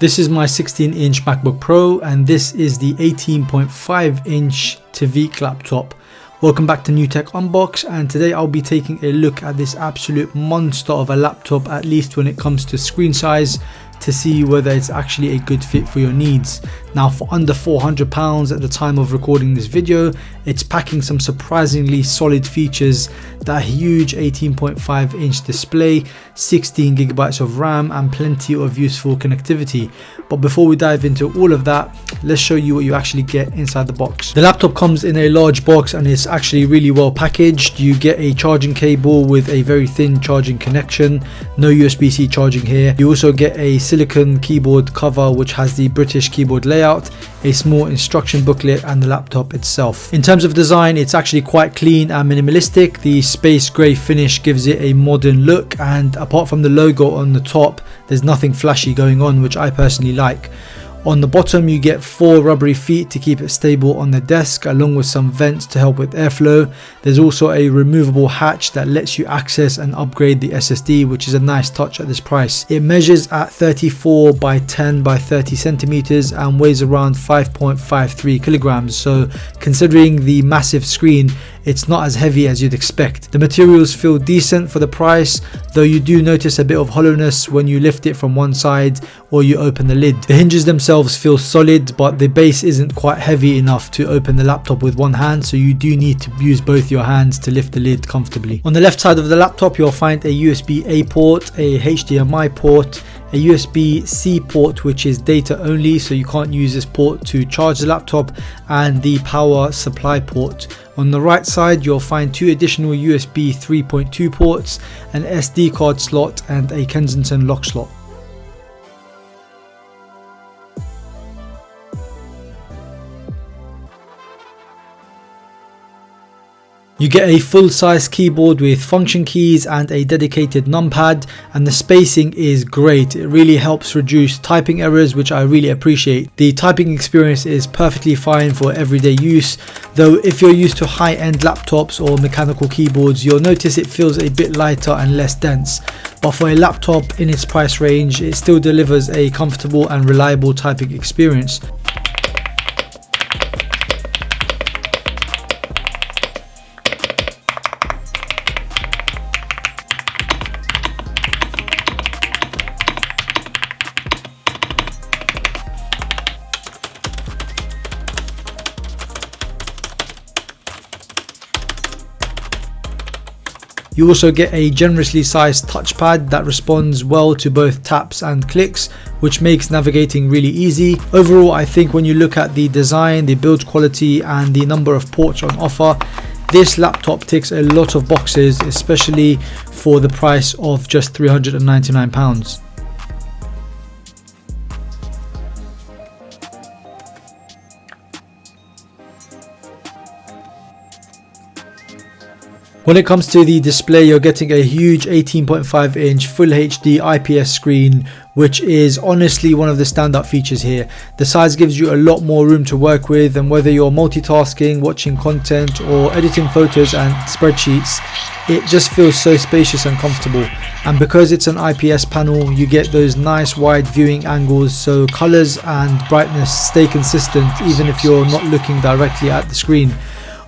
This is my 16-inch MacBook Pro, and this is the 18.5-inch Tivique laptop. Welcome back to New Tech Unbox, and today I'll be taking a look at this absolute monster of a laptop, at least when it comes to screen size, to see whether it's actually a good fit for your needs. Now, for under £400 at the time of recording this video, it's packing some surprisingly solid features: that huge 18.5-inch display, 16GB of RAM, and plenty of useful connectivity. But before we dive into all of that, let's show you what you actually get inside the box. The laptop comes in a large box and it's actually really well packaged. You get a charging cable with a very thin charging connection, no USB-C charging here. You also get a silicone keyboard cover which has the British keyboard layout, a small instruction booklet, and the laptop itself. In terms of design, it's actually quite clean and minimalistic. The space grey finish gives it a modern look, and apart from the logo on the top, there's nothing flashy going on, which I personally like. On the bottom, you get 4 rubbery feet to keep it stable on the desk, along with some vents to help with airflow. There's also a removable hatch that lets you access and upgrade the SSD, which is a nice touch at this price. It measures at 34 by 10 by 30 centimeters and weighs around 5.53 kilograms. So considering the massive screen, it's not as heavy as you'd expect. The materials feel decent for the price, though you do notice a bit of hollowness when you lift it from one side or you open the lid. The hinges themselves feel solid, but the base isn't quite heavy enough to open the laptop with one hand, so you do need to use both your hands to lift the lid comfortably. On the left side of the laptop, you'll find a USB-A port, a HDMI port, a USB-C port which is data only, so you can't use this port to charge the laptop, and the power supply port. On the right side, you'll find 2 additional USB 3.2 ports, an SD card slot, and a Kensington lock slot. You get a full-size keyboard with function keys and a dedicated numpad, and the spacing is great. It really helps reduce typing errors, which I really appreciate. The typing experience is perfectly fine for everyday use, though if you're used to high-end laptops or mechanical keyboards, you'll notice it feels a bit lighter and less dense. But for a laptop in its price range, it still delivers a comfortable and reliable typing experience. You also get a generously sized touchpad that responds well to both taps and clicks, which makes navigating really easy. Overall, I think when you look at the design, the build quality, and the number of ports on offer, this laptop ticks a lot of boxes, especially for the price of just £399. When it comes to the display, you're getting a huge 18.5-inch Full HD IPS screen, which is honestly one of the standout features here. The size gives you a lot more room to work with, and whether you're multitasking, watching content, or editing photos and spreadsheets, it just feels so spacious and comfortable. And because it's an IPS panel, you get those nice wide viewing angles, so colors and brightness stay consistent even if you're not looking directly at the screen.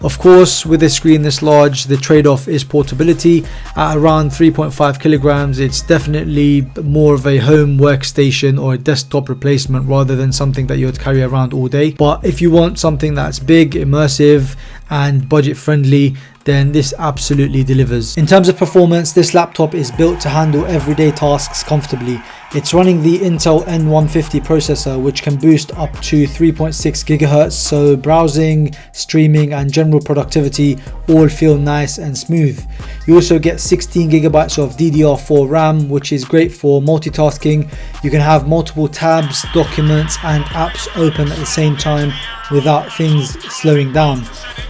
Of course, with a screen this large, the trade-off is portability. At around 3.5 kilograms, it's definitely more of a home workstation or a desktop replacement rather than something that you would carry around all day. But if you want something that's big, immersive, and budget friendly, then this absolutely delivers. In terms of performance, this laptop is built to handle everyday tasks comfortably. It's running the Intel N150 processor, which can boost up to 3.6 GHz, so browsing, streaming, and general productivity all feel nice and smooth. You also get 16GB of DDR4 RAM, which is great for multitasking. You can have multiple tabs, documents, and apps open at the same time without things slowing down.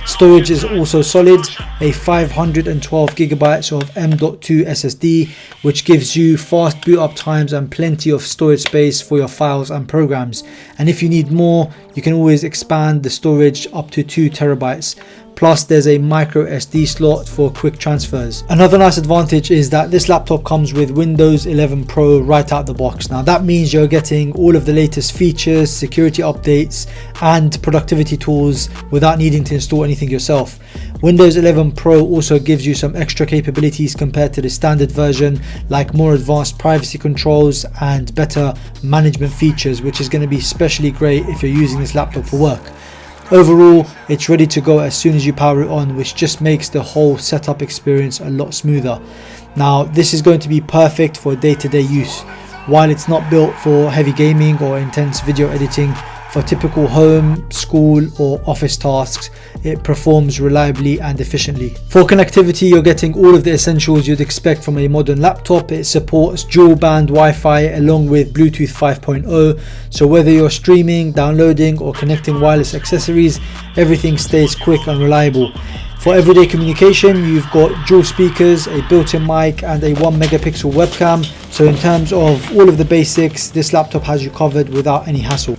Storage is also solid, a 512GB of M.2 SSD, which gives you fast boot up times and plenty of storage space for your files and programs. And if you need more, you can always expand the storage up to 2 TB. plus there's a micro SD slot for quick transfers. Another nice advantage is that this laptop comes with Windows 11 Pro right out the box. Now that means you're getting all of the latest features, security updates and productivity tools without needing to install anything yourself. Windows 11 Pro also gives you some extra capabilities compared to the standard version, like more advanced privacy controls and better management features, which is going to be especially great if you're using this laptop for work. Overall, it's ready to go as soon as you power it on, which just makes the whole setup experience a lot smoother. Now, this is going to be perfect for day-to-day use. While it's not built for heavy gaming or intense video editing, for typical home, school or office tasks, it performs reliably and efficiently. For connectivity, you're getting all of the essentials you'd expect from a modern laptop. It supports dual band Wi-Fi along with Bluetooth 5.0, so whether you're streaming, downloading or connecting wireless accessories, everything stays quick and reliable. For everyday communication, you've got dual speakers, a built-in mic and a 1 megapixel webcam. So in terms of all of the basics, this laptop has you covered without any hassle.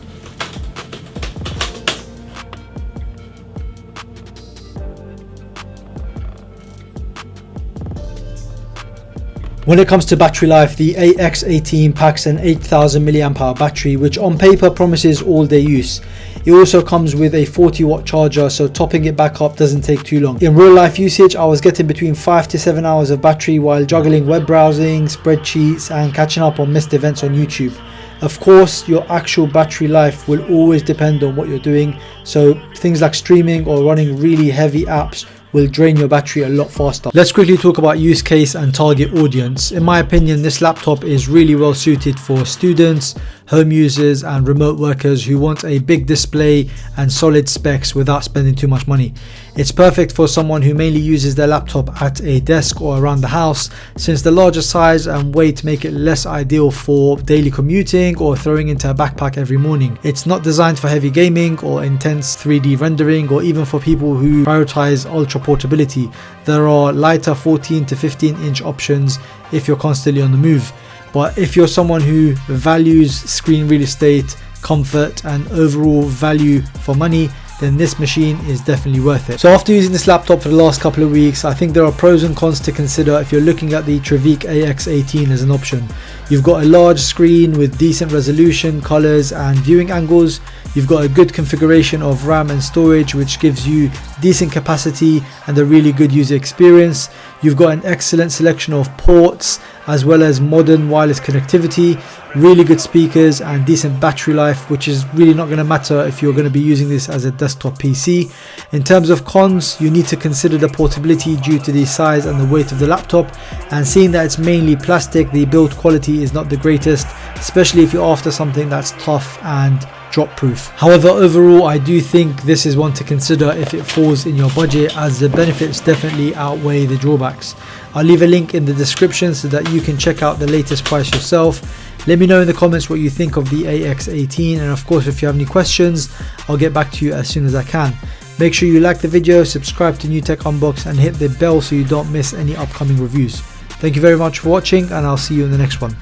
When it comes to battery life, the AX18 packs an 8000 mAh battery, which on paper promises all day use. It also comes with a 40 watt charger, so topping it back up doesn't take too long. In real life usage, I was getting between 5 to 7 hours of battery while juggling web browsing, spreadsheets and catching up on missed events on YouTube. Of course, your actual battery life will always depend on what you're doing, so things like streaming or running really heavy apps will drain your battery a lot faster. Let's quickly talk about use case and target audience. In my opinion, this laptop is really well suited for students, home users and remote workers who want a big display and solid specs without spending too much money. It's perfect for someone who mainly uses their laptop at a desk or around the house, since the larger size and weight make it less ideal for daily commuting or throwing into a backpack every morning. It's not designed for heavy gaming or intense 3D rendering, or even for people who prioritize ultra portability. There are lighter 14 to 15 inch options if you're constantly on the move. But if you're someone who values screen real estate, comfort and overall value for money, then this machine is definitely worth it. So after using this laptop for the last couple of weeks, I think there are pros and cons to consider if you're looking at the Tivique AX18 as an option. You've got a large screen with decent resolution, colors and viewing angles. You've got a good configuration of RAM and storage, which gives you decent capacity and a really good user experience. You've got an excellent selection of ports as well as modern wireless connectivity, really good speakers and decent battery life, which is really not going to matter if you're going to be using this as a desktop PC. In terms of cons, you need to consider the portability due to the size and the weight of the laptop, and seeing that it's mainly plastic, the build quality is not the greatest, especially if you're after something that's tough and drop proof. However, overall I do think this is one to consider if it falls in your budget, as the benefits definitely outweigh the drawbacks. I'll leave a link in the description so that you can check out the latest price yourself. Let me know in the comments what you think of the AX18, and of course if you have any questions, I'll get back to you as soon as I can. Make sure you like the video, subscribe to New Tech Unbox and hit the bell so you don't miss any upcoming reviews. Thank you very much for watching, and I'll see you in the next one.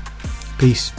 Peace.